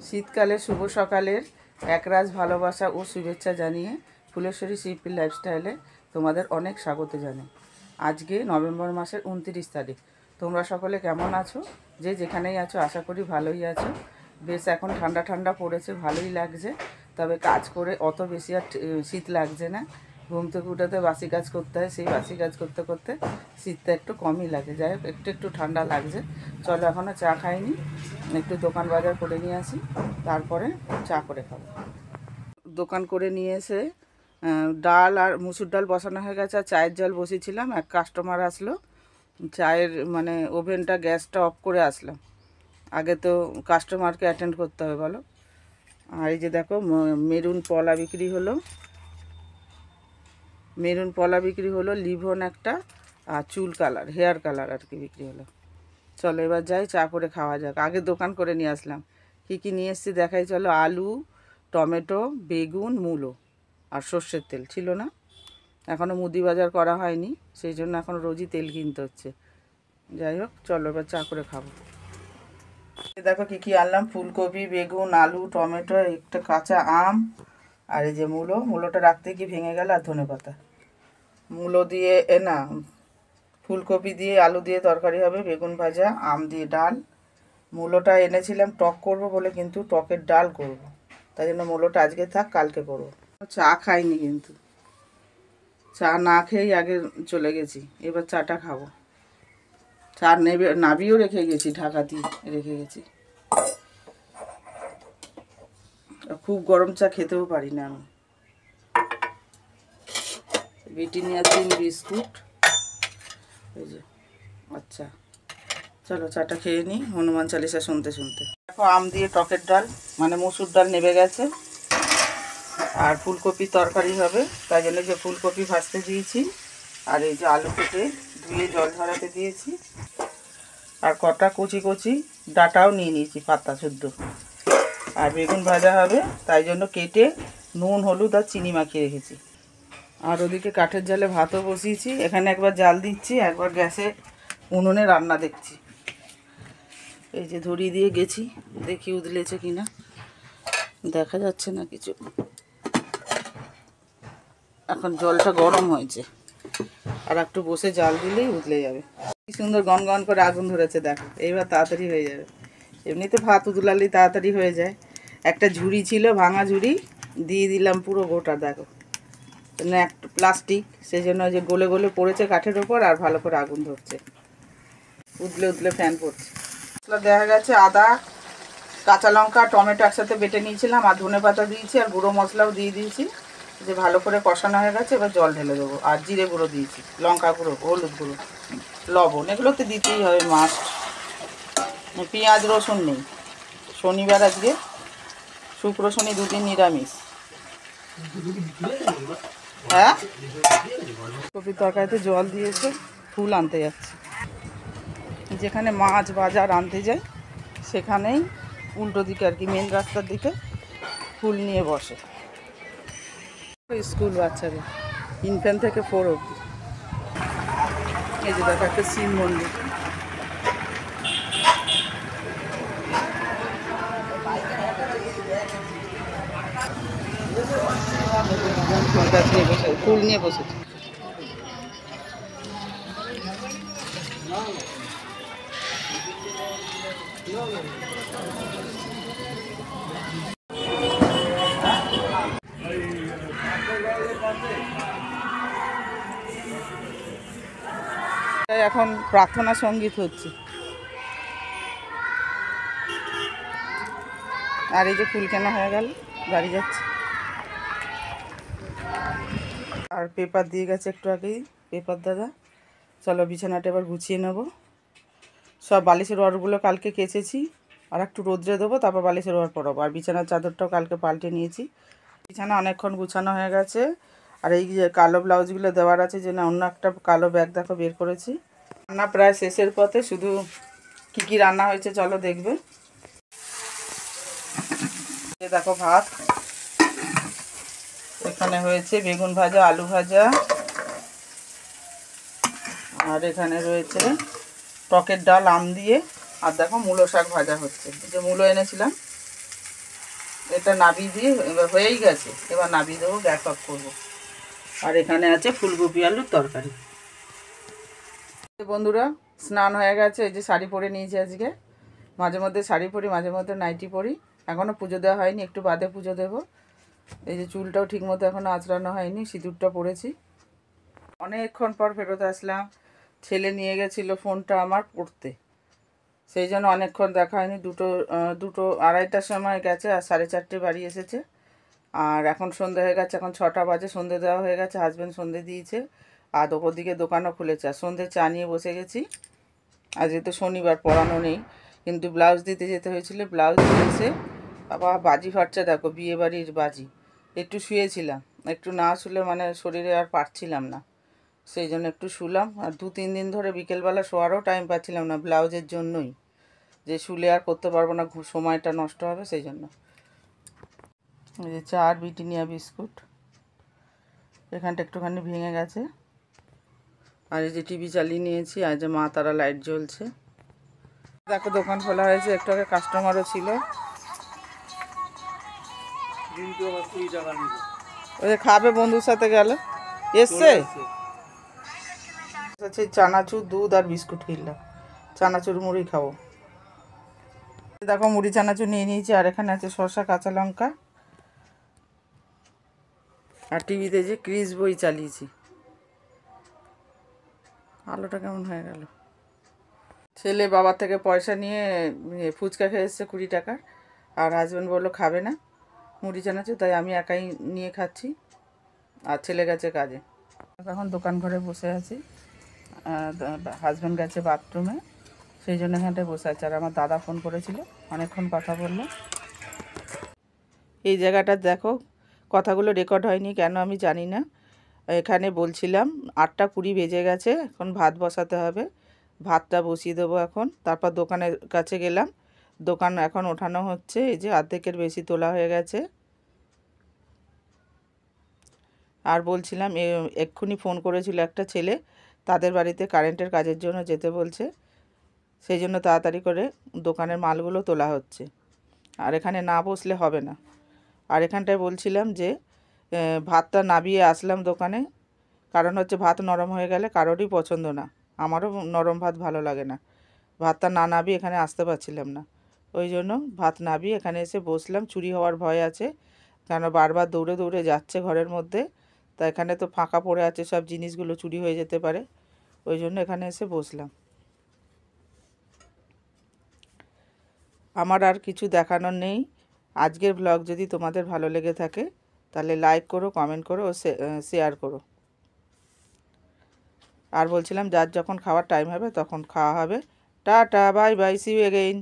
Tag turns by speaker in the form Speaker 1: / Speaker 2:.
Speaker 1: শীতকালে শুভ সকালের একরাশ ভালোবাসা ও শুভেচ্ছা জানিয়ে ফুলেশ্বরী শিল্পী লাইফস্টাইলে তোমাদের অনেক স্বাগত জানাই। আজকে নভেম্বর মাসের 29 তারিখ। তোমরা সকলে কেমন আছো? যে যেখানেই আছো আশা করি ভালোই আছো। বেশ এখন ঠান্ডা ঠান্ডা পড়েছে, ভালোই লাগছে। তবে কাজ করে অত বেশি আর শীত লাগছে না। ঘুম থেকে উঠাতে বাসি কাজ করতে হয়, সেই বাসি কাজ করতে করতে শীতটা একটু কমই লাগে। যাই হোক, একটু ঠান্ডা লাগছে। চলো, এখনও চা খাইনি, একটু দোকান বাজার করে নিয়ে আসি, তারপরে চা করে খাবো। দোকান করে নিয়ে এসে ডাল আর মুসুর ডাল বসানো হয়ে গেছে, আর চায়ের জল বসিয়েছিলাম। এক কাস্টমার আসলো, চায়ের ওভেনটা গ্যাসটা অফ করে আসলাম। আগে তো কাস্টমারকে অ্যাটেন্ড করতে হবে বলো। আর এই যে দেখো, মেরুন পলা বিক্রি হলো, লিভন একটা, আর চুল কালার, হেয়ার কালার আর কি বিক্রি হলো। চলো এবার যাই, চা করে খাওয়া যাক। আগে দোকান করে নিয়ে আসলাম। কী কী নিয়ে এসেছি দেখাই চলো। আলু, টমেটো, বেগুন, মূলো আর সর্ষের তেল ছিল না, এখনও মুদি বাজার করা হয়নি, সেই জন্য এখন রোজই তেল কিনতে হচ্ছে। যাই হোক, চলো এবার চা করে খাবো। দেখো কী কী আনলাম। ফুলকপি, বেগুন, আলু, টমেটো, একটা কাঁচা আম, আর এই যে মূলোটা রাখতে কি ভেঙে গেল, আর ধনেপাতা। মূলো দিয়ে ফুলকপি দিয়ে আলু দিয়ে তরকারি হবে, বেগুন ভাজা, আম দিয়ে ডাল। মূলোটা এনেছিলাম টক করব বলে, কিন্তু টকের ডাল করব, তাই জন্য মূলোটা আজকে থাক, কালকে করব। চা খাইনি, কিন্তু চা না খেয়েই আগে চলে গেছি। এবার চাটা খাবো। চা নাবিও রেখে গেছি, ঢাকাতি রেখে গেছি। খুব গরম চা খেতেও পারি না আমি। ব্রিটানিয়া 3 বিস্কুট, এই যে। আচ্ছা চলো চাটা খেয়ে নিই, হনুমান চালিসা শুনতে শুনতে। দেখো, আম দিয়ে টকের ডাল, মুসুর ডাল নেবে গেছে, আর ফুলকপি তরকারি হবে, তাই জন্য যে ফুলকপি ভাজতে দিয়েছি, আর এই যে আলু কেটে ধুয়ে জল ঝরাতে দিয়েছি, আর কটা কচি কচি ডাঁটাও নিয়ে নিয়েছি, পাতা শুদ্ধ। আর বেগুন ভাজা হবে, তাই জন্য কেটে নুন, হলুদ আর চিনি মাখিয়ে রেখেছি। আর ওদিকে কাঠের জালে ভাতও বসিয়েছি। এখানে একবার জাল দিচ্ছি, একবার গ্যাসে উনুনে রান্না দেখছি। এই যে ধরিয়ে দিয়ে গেছি, দেখি উদলেছে কিনা, দেখা যাচ্ছে না কিছু। এখন জলটা গরম হয়েছে, আর একটু বসে জাল দিলেই উতলে যাবে। কি সুন্দর গন গন করে আগুন ধরেছে, দেখো। এইবার তাড়াতাড়ি হয়ে যাবে। এমনিতে ভাত উতলালেই তাড়াতাড়ি হয়ে যায়। একটা ঝুড়ি ছিল, ভাঙা ঝুড়ি, দিয়ে দিলাম পুরো গোটা, দেখো। একটা প্লাস্টিক, সেই জন্য যে গলে গলে পড়েছে কাঠের ওপর, আর ভালো করে আগুন ধরছে, উতলে উতলে ফ্যান পড়ছে। মশলা দেওয়া গেছে, আদা, কাঁচা লঙ্কা, টমেটো একসাথে বেটে নিয়েছিলাম, আর ধনেপাতা দিয়েছি, আর গুঁড়ো মশলাও দিয়ে দিয়েছি। যে ভালো করে কষানো হয়ে গেছে, এবার জল ঢেলে দেবো। আর জিরে গুঁড়ো দিয়েছি, লঙ্কা গুঁড়ো, হলুদ গুঁড়ো, লবণ, এগুলো তো দিতেই হবে মাস্ট। পেঁয়াজ রসুন নেই, শনিবার আজকে, শুক্র শনি দুদিন নিরামিষ। হ্যাঁ, কপির তরকারিতে জল দিয়েছে, ফুল আনতে যাচ্ছে। যেখানে মাছ বাজার আনতে যাই, সেখানেই উল্টো দিকে আর কি, মেন রাস্তার দিকে ফুল নিয়ে বসে। স্কুল বাচ্চাদের ইনফ্যান্ট থেকে 4 অবধি। এই যে দেখো, একটা শিব মন্দির। ফুল গাছ নিয়ে বসে, ফুল নিয়ে বসেছে। এখন প্রার্থনা সঙ্গীত হচ্ছে। আর এই যে ফুল কেনা হয়ে গেল, বাড়ি যাচ্ছে। আর পেপার দিয়ে গেছে একটু আগেই পেপার দাদা। চলো বিছানাটা এবার গুছিয়ে নেব। সব বালিশের ওয়ারগুলো কালকে কেচেছি, আর একটু রোদ্রে দেবো, তারপর বালিশের ওয়ার পরাবো। আর বিছানার চাদরটাও কালকে পাল্টে নিয়েছি। বিছানা অনেকক্ষণ গুছানো হয়ে গেছে। আর এই যে কালো ব্লাউজগুলো দেওয়ার আছে, যে না অন্য একটা কালো ব্যাগ দেখো বের করেছি। রান্না প্রায় শেষের পথে, শুধু কি কি রান্না হয়েছে চলো দেখবে। দেখো ভাত, এখানে হয়েছে বেগুন ভাজা, আলু ভাজা, আর এখানে রয়েছে টকের ডাল আম দিয়ে, আর দেখো মূলো শাক ভাজা হচ্ছে। যে মূলো এনেছিলাম, এটা নাবিয়ে দিয়ে এবার হয়েই গেছে, এবার নাবিয়ে দেবো, গ্যাস অফ করবো। আর এখানে আছে ফুলকপি আলুর তরকারি। বন্ধুরা স্নান হয়ে গেছে, এই যে শাড়ি পরে নিয়েছি আজকে। মাঝে মধ্যে শাড়ি পরি, মাঝে মধ্যে নাইটি পরি। এখনও পুজো দেওয়া হয়নি, একটু বাদে পুজো দেবো। এই যে চুলটাও ঠিকমতো এখনও আঁচড়ানো হয়নি, সিঁদুরটা পরেছি। অনেকক্ষণ পর ফেরত আসলাম। ছেলে নিয়ে গেছিলো ফোনটা আমার পড়তে, সেই জন্য অনেকক্ষণ দেখা হয়নি। দুটো আড়াইটার সময় গেছে আর 4:30 বাড়ি এসেছে। আর এখন সন্ধে হয়ে গেছে, এখন 6টা বাজে, সন্ধে দেওয়া হয়ে গেছে, হাজব্যান্ড সন্ধে দিয়েছে। আর ওপর দিকে দোকানও খুলেছে। আর সন্ধে চা নিয়ে বসে গেছি। আজকে তো শনিবার, পড়ানো নেই, কিন্তু ব্লাউজ দিতে যেতে হয়েছিল। ব্লাউজ এসে আবার বাজি ফাটছে, দেখো বিয়ে বাড়ির বাজি। একটু শুয়েছিলাম, একটু না শুলে মানে শরীরে আর পারছিলাম না, সেই জন্য একটু শুলাম। আর 2-3 দিন ধরে বিকেলবেলা শোয়ারও টাইম পাচ্ছিলাম না, ব্লাউজের জন্যই, যে শুলে আর করতে পারবো না, সময়টা নষ্ট হবে সেই জন্য। এই যে চা আর ব্রিটানিয়া বিস্কুট, এখানটা একটুখানি ভেঙে গেছে। আর এই যে টিভি চালিয়ে নিয়েছি, আর যে মা তারা লাইট জ্বলছে। দেখো দোকান খোলা হয়েছে, একটু আগে কাস্টমারও ছিল। ওই যে খাবে, বন্ধুর সাথে গেল, এসছে। আচ্ছা, চানাচুর, দুধ আর বিস্কুট কিনলাম। চানাচুর মুড়ি খাবো। দেখো মুড়ি চানাচুর নিয়ে নিয়েছি। আর এখানে আছে শসা, কাঁচা লঙ্কা। আর টিভিতে যে ক্রিস বই চালিয়েছি। আলোটা কেমন হয়ে গেল। ছেলে বাবার থেকে পয়সা নিয়ে ফুচকা খেয়ে এসছে 20 টাকার। আর হাজব্যান্ড বললো খাবে না মুড়ি চানাচুর, তাই আমি একাই নিয়ে খাচ্ছি। আর ছেলে গেছে কাজে। এখন দোকান ঘরে বসে আছি। হাজব্যান্ড গেছে বাথরুমে, সেই জন্য এখানটায় বসে আছে। আর আমার দাদা ফোন করেছিল, অনেকক্ষণ কথা বললো। এই জায়গাটা দেখো, কথাগুলো রেকর্ড হয়নি কেন আমি জানি না। এখানে বলছিলাম 8:20 বেজে গেছে, এখন ভাত বসাতে হবে। ভাতটা বসিয়ে দেবো এখন। তারপর দোকানের কাছে গেলাম, দোকান এখন ওঠানো হচ্ছে। এই যে অর্ধেকের বেশি তোলা হয়ে গেছে। আর বলছিলাম এক্ষুনি ফোন করেছিল একটা ছেলে, তাদের বাড়িতে কারেন্টের কাজের জন্য যেতে বলছে, সেই জন্য তাড়াতাড়ি করে দোকানের মালগুলো তোলা হচ্ছে। আর এখানে না বসলে হবে না। আর এখানটায় বলছিলাম যে ভাতটা নাবিয়ে আসলাম দোকানে, কারণ হচ্ছে ভাত নরম হয়ে গেলে কারোরই পছন্দ না, আমারও নরম ভাত ভালো লাগে না। ভাতটা না নাবিয়ে এখানে আসতে পারছিলাম না, ওই জন্য ভাত নাবিয়ে এখানে এসে বসলাম। চুরি হওয়ার ভয় আছে, কেন বারবার দৌড়ে দৌড়ে যাচ্ছে ঘরের মধ্যে, তা এখানে তো ফাঁকা পড়ে আছে, সব জিনিসগুলো চুরি হয়ে যেতে পারে, ওই জন্য এখানে এসে বসলাম। আমার আর কিছু দেখানোর নেই। আজকের ব্লগ যদি তোমাদের ভালো লেগে থাকে তাহলে লাইক করো, কমেন্ট করো ও শেয়ার করো। আর বলছিলাম যার যখন খাওয়ার টাইম হবে তখন খাওয়া হবে। Tata, bye bye, see you again.